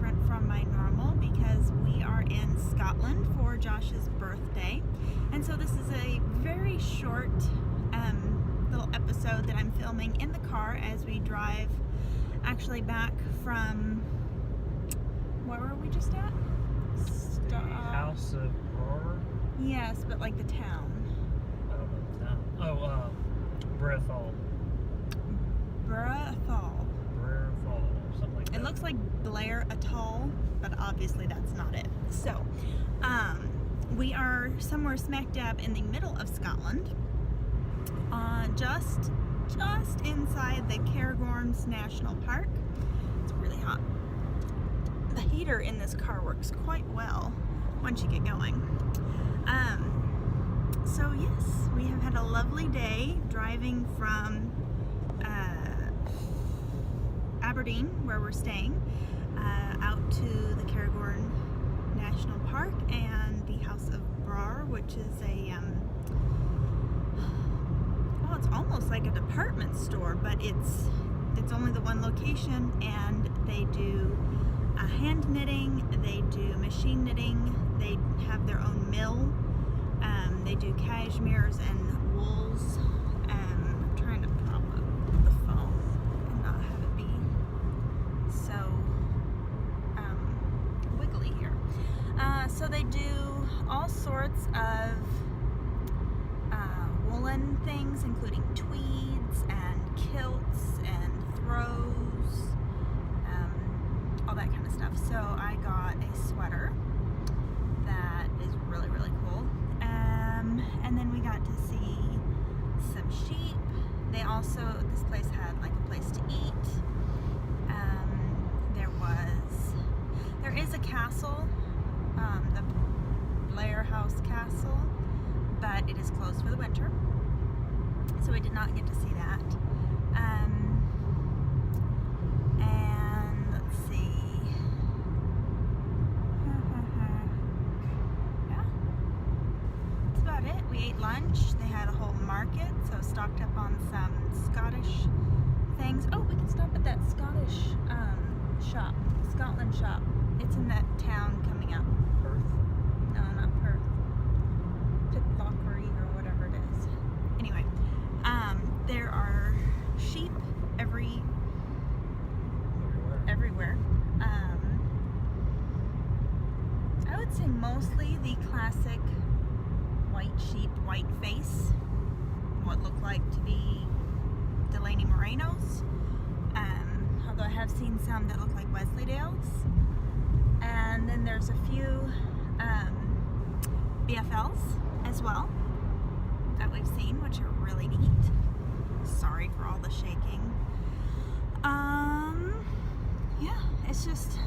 different from my normal because we are in Scotland for Josh's birthday. And so this is a very short little episode that I'm filming in the car as we drive actually back from, where were we just at? The House of Horror? Yes, but like the town. I don't know the town. Oh, Brethall. Brethall. Something like that. It looks like Blair Atoll, but obviously that's not it. So, we are somewhere smack dab in the middle of Scotland, just inside the Cairngorms National Park. It's really hot. The heater in this car works quite well once you get going. So yes, we have had a lovely day driving from Aberdeen, where we're staying, out to the Cairngorms National Park and the House of Brar, which is a well, it's almost like a department store, but it's only the one location, and they do hand knitting, they do machine knitting, they have their own mill, they do cashmeres and wools. I'm trying to prop up the phone and not have it be so wiggly here. So they do all sorts of woolen things, including tweeds and kilts and throws, all that kind of stuff. So I got a sweater that is really, really cool. And then we got to see some sheep. They also, this place had like a place to eat. There is a castle, the Blair House Castle, but it is closed for the winter, so we did not get to see that. And let's see. Yeah, that's about it. We ate lunch. They had a whole market, so stocked up on some Scottish things. Oh, we can stop at that Scottish Scotland shop. It's in that town coming up. Perth? No, not Perth. Pitlochry or whatever it is. Anyway, there are sheep everywhere. I would say mostly the classic white sheep, white face, what look like to be Delaney Morenos. Although I have seen some that look like Wensleydales. And then there's a few BFLs as well that we've seen, which are really neat. Sorry for all the shaking. Yeah, it's just,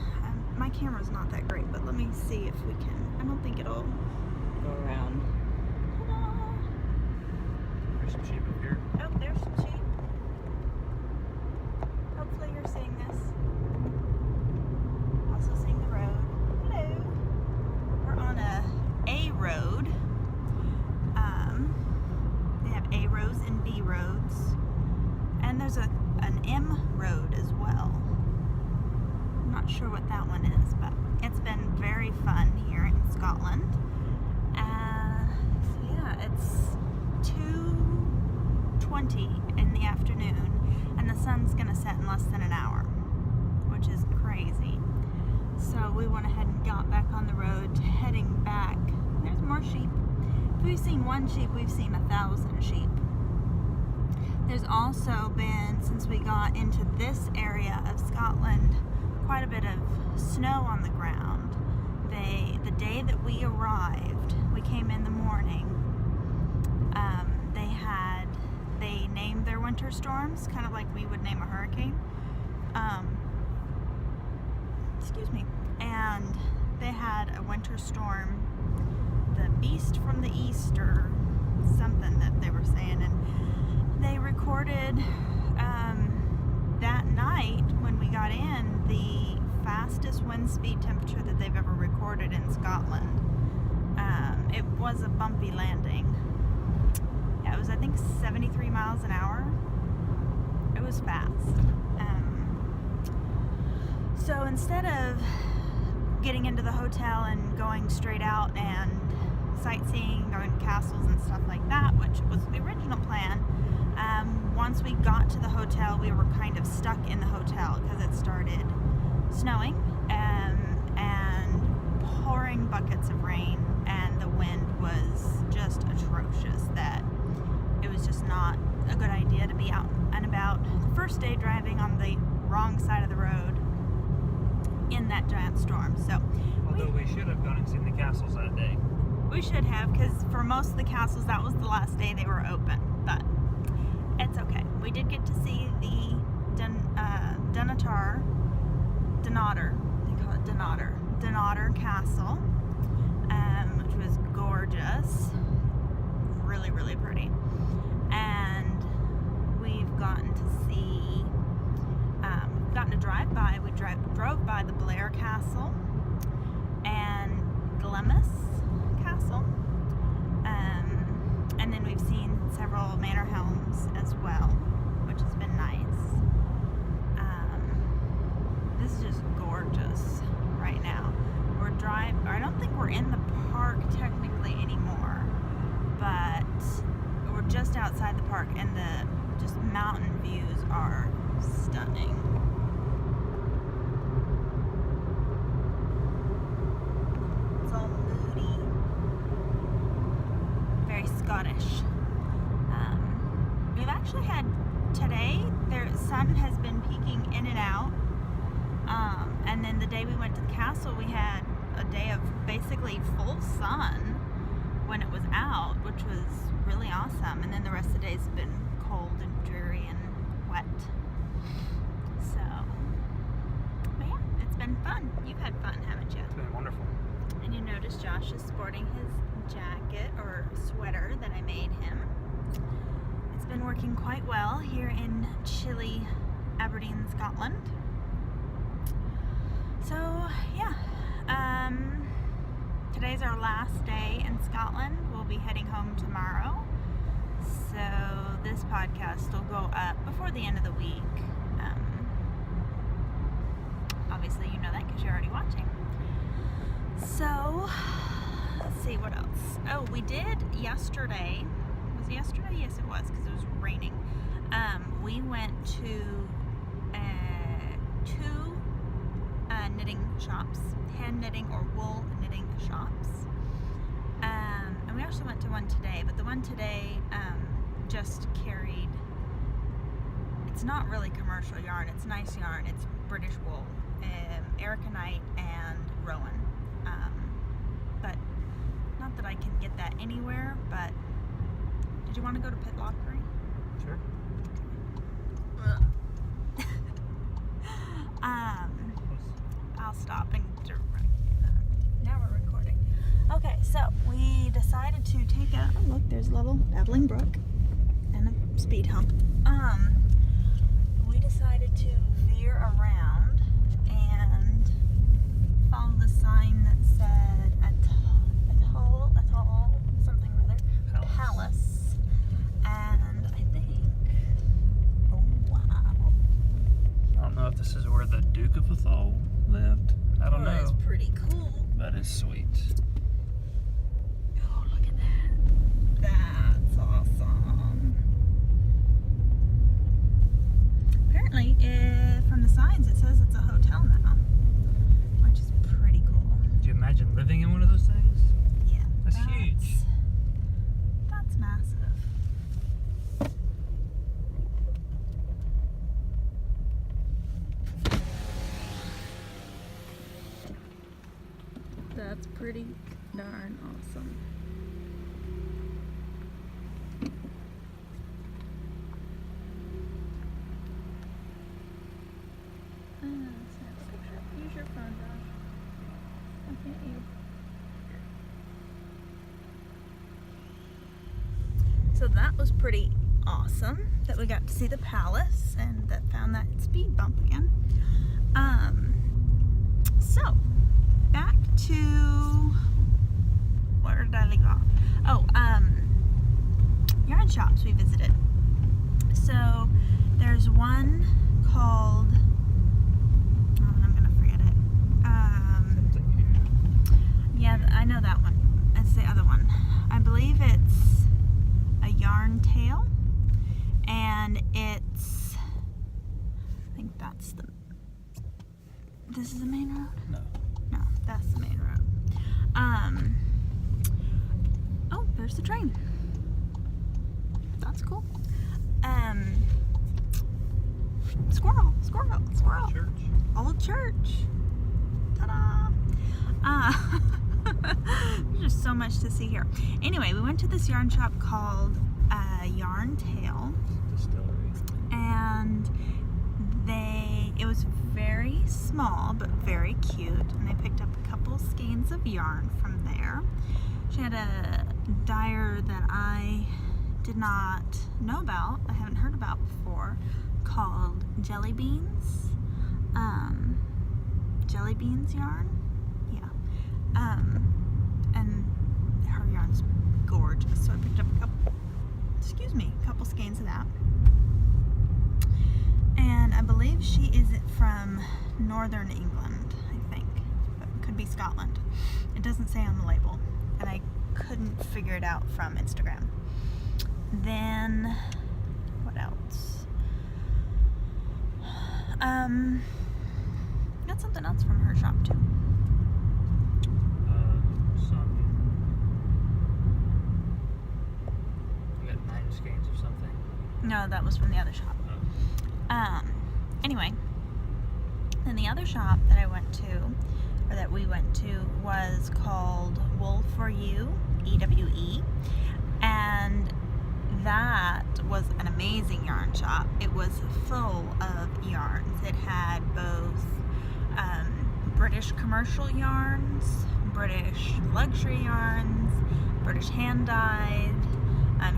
my camera's not that great, but let me see if we can. I don't think it'll go around. Ta-da! There's some sheep up here. Oh, there's some sheep. Hopefully you're seeing this. Also seeing the road. Hello. We're on a road. They have A roads and B roads. And there's an M road as well. I'm not sure what that one is, but it's been very fun here in Scotland. So yeah, it's 2:20 in the afternoon, and the sun's gonna set in less than an hour, which is crazy. So we went ahead and got back on the road, heading back. There's more sheep. If we've seen one sheep, we've seen 1,000 sheep. There's also been, since we got into this area of Scotland, quite a bit of snow on the ground. The day that we arrived, we came in the morning, they named their winter storms, kind of like we would name a hurricane. Excuse me. And they had a winter storm, the Beast from the East or something that they were saying, and they recorded that night when we got in the fastest wind speed temperature that they've ever recorded in Scotland. It was a bumpy landing. Yeah, it was, I think, 73 miles an hour. It was fast. So instead of getting into the hotel and going straight out and sightseeing, going to castles and stuff like that, which was the original plan, once we got to the hotel, we were kind of stuck in the hotel because it started snowing and pouring buckets of rain, and the wind was just atrocious that it was just not a good idea to be out and about the first day driving on the wrong side of the road in that giant storm. So Although we should have gone and seen the castles that day. we should have, because for most of the castles that was the last day they were open, but it's okay. We did get to see the Donator Castle, which was gorgeous, really, really pretty. And we've gotten to see, gotten to drive by. We drove by the Blair Castle and Glemis Castle, and then we've seen several manor homes as well, which has been nice. This is just gorgeous right now. I don't think we're in the park technically anymore, but we're just outside the park, and the just mountain views are stunning. It's all moody, very Scottish. We've actually had today, the sun has been peeking in and out, and then the day we went to the castle, we had a day of basically full sun when it was out, which was really awesome. And then the rest of the day's been cold and dreary and wet. So, but yeah, it's been fun. You've had fun, haven't you? It's been wonderful. And you notice Josh is sporting his jacket or sweater that I made him. It's been working quite well here in chilly Aberdeen, Scotland. So yeah, today's our last day in Scotland. We'll be heading home tomorrow. So this podcast will go up before the end of the week. Obviously you know that because you're already watching. So let's see what else. Oh, we did yesterday. Was it yesterday? Yes, it was, because it was raining. We went to two knitting shops, hand knitting or wool knitting shops, and we actually went to one today, but the one today just carried, it's not really commercial yarn, it's nice yarn, it's British wool, Ericanite and Rowan, but not that I can get that anywhere. But did you want to go to Pitlochry? Sure. I'll stop and now we're recording. Okay, so we decided to take a look. There's a little babbling brook and a speed hump. We decided to veer around and follow the sign that said atoll, something or other, palace. And I think, oh wow. I don't know if this is where the Duke of Atholl lived. I don't know. It's pretty cool. But it's sweet. Oh, look at that. That's awesome. Apparently, from the signs, it says it's a hotel now, which is pretty cool. Could you imagine living in one of those things? Yeah. That's huge. That's massive. That's pretty darn awesome. Use your phone, Josh. Why can't you? So that was pretty awesome that we got to see the palace and that found that speed bump again. So back to, where did I leave off? Oh, yarn shops we visited. So there's one called, oh, and I'm gonna Yeah, I know that one. That's the other one. I believe it's a Yarntail, and it's, I think that's the, this is the main road? No. No, that's the main road. Oh, there's the train. That's cool. Squirrel. Church. Old church. Ta-da! There's just so much to see here. Anyway, we went to this yarn shop called Yarntail, Distillery. and it was very small but very cute, and they picked up a couple skeins of yarn from there. She had a dyer that I did not know about, I haven't heard about before, called Jelly Beans. Jelly Beans yarn, yeah. And her yarn's gorgeous, so I picked up a couple skeins of that. And I believe she is from Northern England, I think, but it could be Scotland. It doesn't say on the label, and I couldn't figure it out from Instagram. Then, what else? Got something else from her shop too. You got 9 skeins or something? No, that was from the other shop. Anyway, then the other shop that we went to was called Wool for You, EWE, and that was an amazing yarn shop. It was full of yarns. It had both British commercial yarns, British luxury yarns, British hand dyed.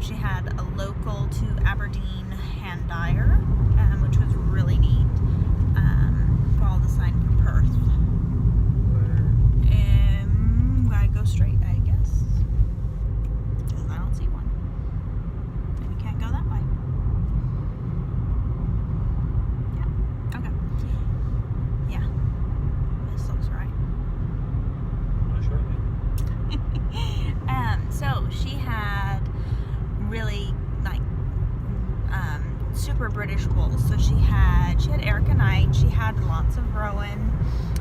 She had a local to Aberdeen hand dyer, which was really neat. Follow the sign for Perth. Gotta go straight, I guess. Because I don't see one. Maybe can't go that way. Yeah. Okay. Yeah. This looks right. Not sure. So she had really super British wool. So she had Erica Knight, she had lots of Rowan,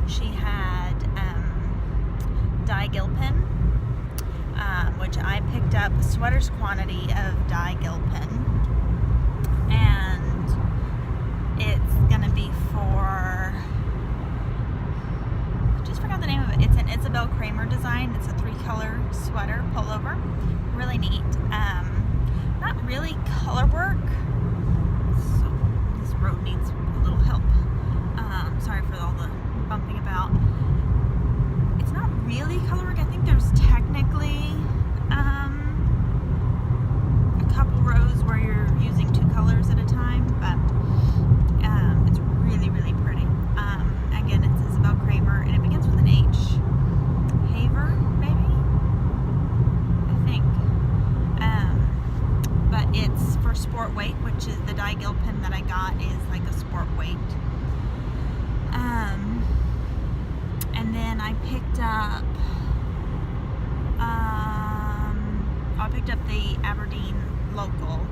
she had dye gilpin, which I picked up a sweater's quantity of dye gilpin, and it's gonna be for, I just forgot the name of it. It's an Isabel Kramer design. It's a 3-color sweater pullover, really neat. Not really color work, so this road needs a little help. Sorry for all the bumping about. It's not really color work. I think there's technically a couple rows where you're using 2 colors at a time, but it's really, really pretty. Again, it's Isabel Kramer, and it begins with an H. Haver, maybe? I think. But it's for sport weight, which is the dye gilpin that I got is like a sport weight. And then I picked up the Aberdeen local,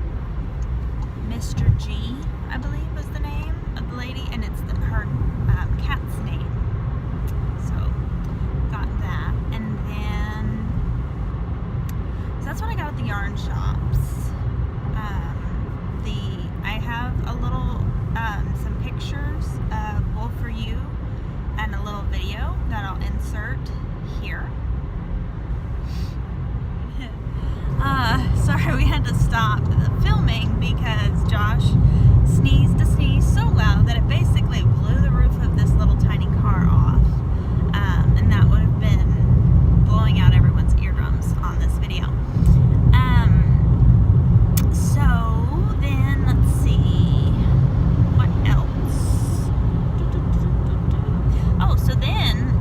Mr. G, I believe was the name of the lady, and it's her cat's name. So got that, and then so that's what I got at the yarn shops. I have a little some pictures of Wool for You and a little video that I'll insert here. Sorry, we had to stop the filming because Josh sneezed a sneeze so loud that it basically blew the roof of this little tiny car off, and that would have been blowing out everyone's eardrums on this video. So then let's see what else. Oh, so then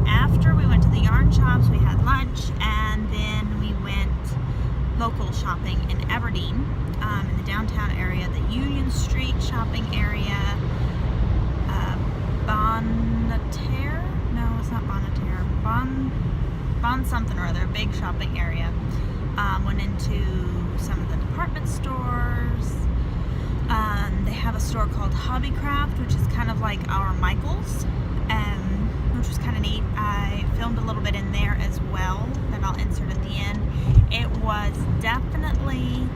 after we went to the yarn shops, we had lunch, and then we went local shopping in Aberdeen, in the downtown area, the Union Street shopping area, Bonneterre? No, it's not Bonneterre. Bond something or other, a big shopping area. Went into some of the department stores. They have a store called Hobbycraft, which is kind of like our Michael's, which was kind of neat. I filmed a little bit in there as well that I'll insert at the end. It was definitely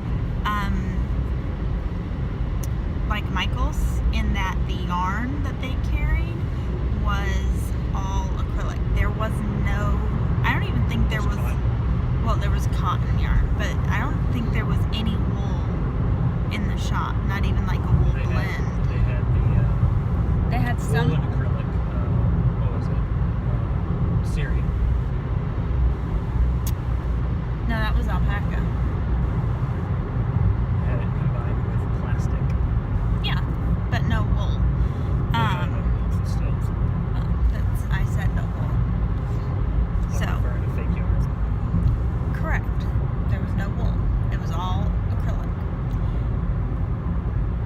like Michael's in that the yarn that they carried was all acrylic. There was no, I don't even think there was, well, there was cotton yarn, but I don't think there was any wool in the shop, not even like a wool blend. They had some wool and acrylic. What was it? Siri. No, that was alpaca. Had it combined with plastic. Yeah, but no wool. Still. I said no wool. So, Referring to fake yarn. correct. There was no wool. It was all acrylic.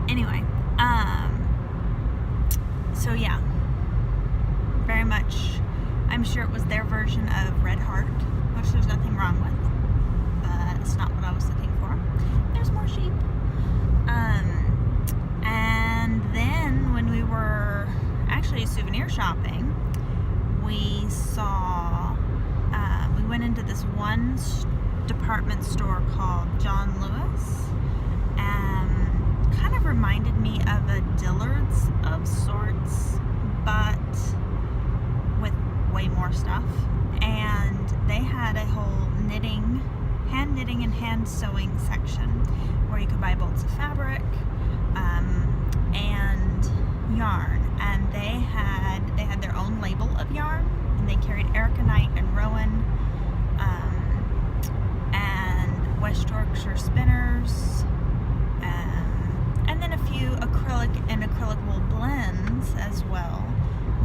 Anyway, so yeah, very much, I'm sure it was their version of Red Heart, which there's nothing wrong with, but it's not what I was looking for. There's more sheep. And then when we were actually souvenir shopping, we saw, we went into this one department store called John Lewis, and kind of reminded me of a Dillard's of sorts, but with way more stuff. And they had a whole hand knitting and hand sewing section where you could buy bolts of fabric and yarn, and they had their own label of yarn, and they carried Ericanite and Rowan and West Yorkshire spinners, and then a few acrylic and acrylic wool blends as well,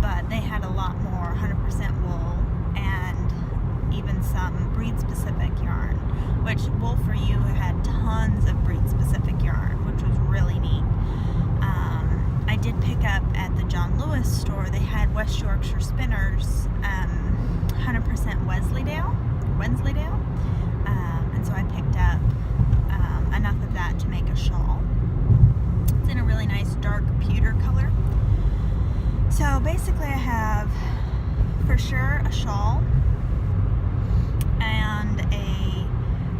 but they had a lot more 100% wool and even some breed specific yarn, which Wool For You had tons of breed specific yarn, which was really neat. I did pick up at the John Lewis store, they had West Yorkshire spinners, 100% Wensleydale, and so I picked up enough of that to make a shawl. It's in a really nice dark pewter color. So basically I have for sure a shawl and a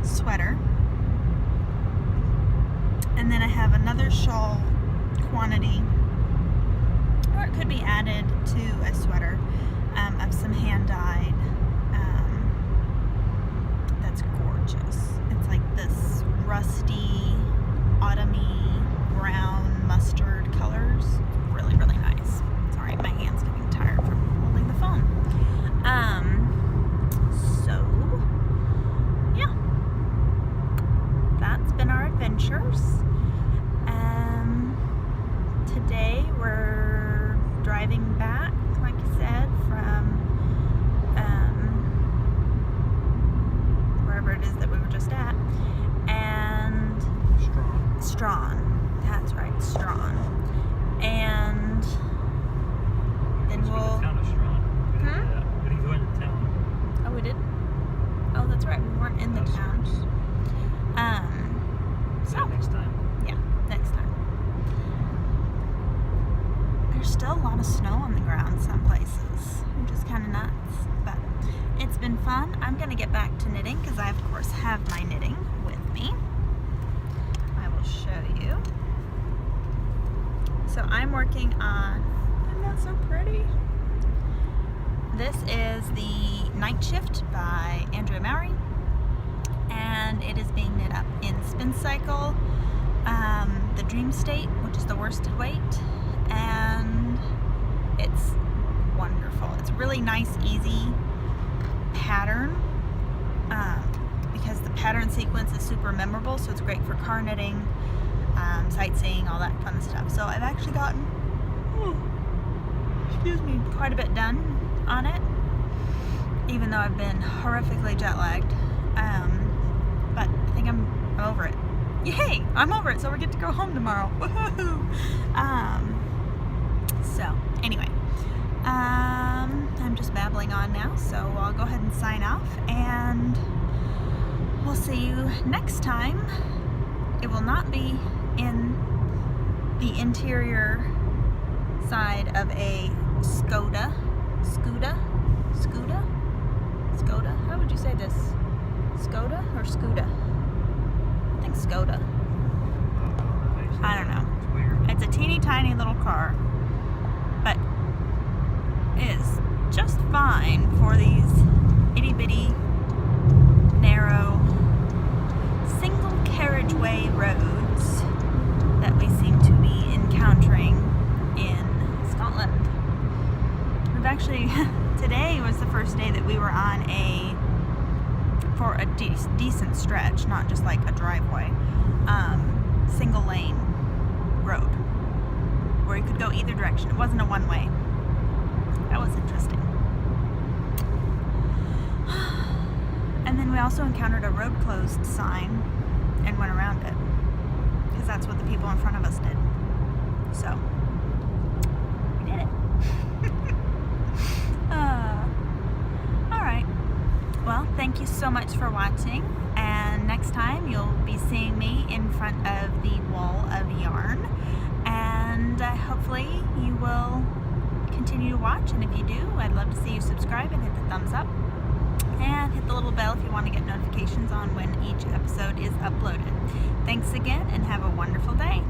sweater, and then I have another shawl quantity, or it could be added to a sweater, of some hand dyed, that's gorgeous. It's like this rusty, autumny, brown, mustard colors. Really, really nice. Sorry, my hand's getting tired from holding the phone. So yeah, that's been our adventures. Today we're driving back, like I said, from wherever it is that we were just at, and Strawn. That's right, Strawn. And then we'll. We didn't go into town. Oh, we did. Oh, that's right. We weren't in the town. So next time. Yeah, next time. There's still a lot of snow on the ground some places, which is kind of nuts, but it's been fun. I'm going to get back to knitting because I, of course, have my knitting with me. I will show you. So I'm working on, isn't that so pretty? This is the Night Shift by Andrea Mowry, and it is being knit up in Spin Cycle, the Dream State, which is the worsted weight, and it's wonderful. It's really nice, easy pattern, because the pattern sequence is super memorable, so it's great for car knitting, sightseeing, all that fun stuff. So I've actually gotten, quite a bit done on it, even though I've been horrifically jet lagged, but I think I'm over it. Yay! I'm over it, so we get to go home tomorrow. Woohoo! So anyway, I'm just babbling on now, so I'll I'll go ahead and sign off, and we'll see you next time. It will not be in the interior side of a Skoda. How would you say this? Skoda or Skuda? I think Skoda. I don't know. It's weird. It's a teeny tiny little car, but it is just fine for these itty bitty, narrow, single carriageway roads that we seem to be encountering in Scotland. We've actually, today was the first day that we were on for a decent stretch, not just like a driveway, single lane road where you could go either direction. It wasn't a one-way. That was interesting. And then we also encountered a road closed sign and went around it, because that's what the people in front of us did. So we did it. Alright, well, thank you so much for watching, and next time you'll be seeing me in front of the wall of yarn, and hopefully you will continue to watch, and if you do, I'd love to see you subscribe and hit the thumbs up, and hit the little bell if you want to get notifications on when each episode is uploaded. Thanks again, and have a wonderful day.